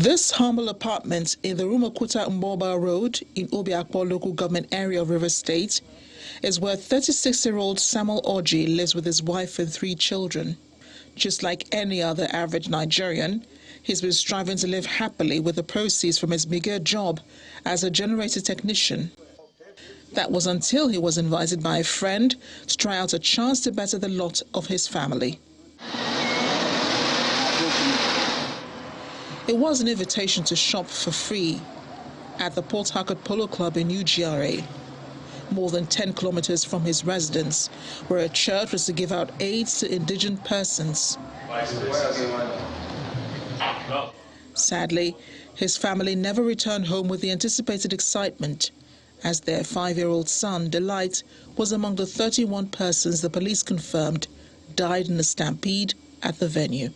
This humble apartment in the Rumakuta Mboba Road in Obiakpo local government area of Rivers State is where 36-year-old Samuel Orji lives with his wife and 3 children. Just like any other average Nigerian, he's been striving to live happily with the proceeds from his meager job as a generator technician. That was until he was invited by a friend to try out a chance to better the lot of his family. It was an invitation to shop for free at the Port Harcourt Polo Club in UGRA, more than 10 kilometers from his residence, where a church was to give out aids to indigent persons. Sadly, his family never returned home with the anticipated excitement, as their 5-year-old son, Delight, was among the 31 persons the police confirmed died in a stampede at the venue.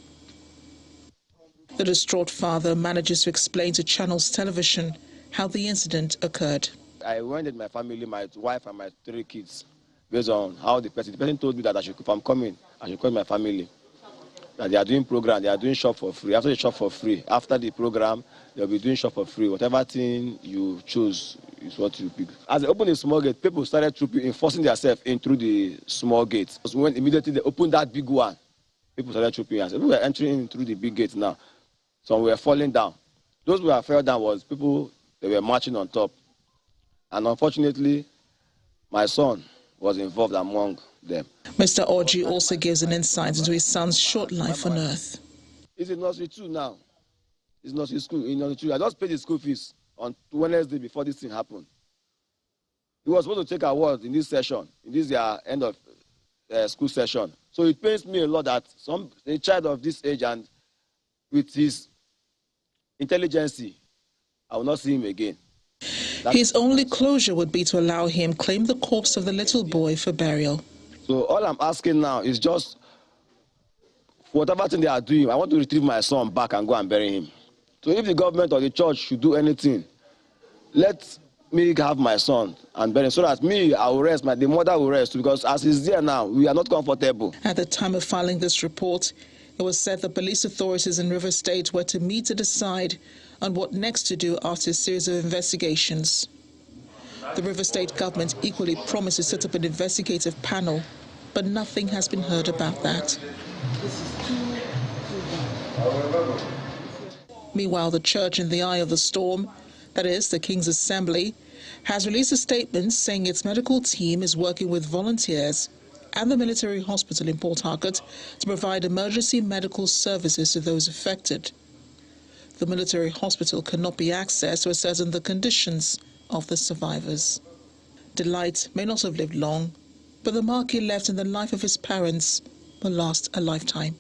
The distraught father manages to explain to Channels Television how the incident occurred. I went with my family, my wife and my 3 kids, based on how the person told me that if I'm coming, I should call my family. That they are doing program, they are doing shop for free. After the shop for free, after the program, they'll be doing shop for free. Whatever thing you choose is what you pick. As they opened the small gate, people started enforcing themselves in through the small gate. So when immediately they opened that big one, people started trooping us. People were entering in through the big gate now. Some were falling down. Those who were fell down was people that were marching on top. And unfortunately, my son was involved among them. Mr. Orji also gives an insight into his son's short life on earth. He's in nursery 2 now. He's in nursery school. In nursery 2. I just paid his school fees on Wednesday before this thing happened. He was supposed to take awards in this session, in this end of school session. So it pains me a lot that a child of this age and with his intelligence, I will not see him again. His only closure would be to allow him claim the corpse of the little boy for burial. So all I'm asking now is just, whatever thing they are doing, I want to retrieve my son back and go and bury him. So if the government or the church should do anything, let me have my son and bury him so that I will rest, the mother will rest, because as he's there now, we are not comfortable. At the time of filing this report, it was said the police authorities in Rivers State were to meet to decide on what next to do after a series of investigations. The Rivers State government equally promised to set up an investigative panel, but nothing has been heard about that. Meanwhile, the church in the eye of the storm, that is, the King's Assembly, has released a statement saying its medical team is working with volunteers and the military hospital in Port Harcourt to provide emergency medical services to those affected. The military hospital cannot be accessed to ascertain the conditions of the survivors. Delight may not have lived long, but the mark he left in the life of his parents will last a lifetime.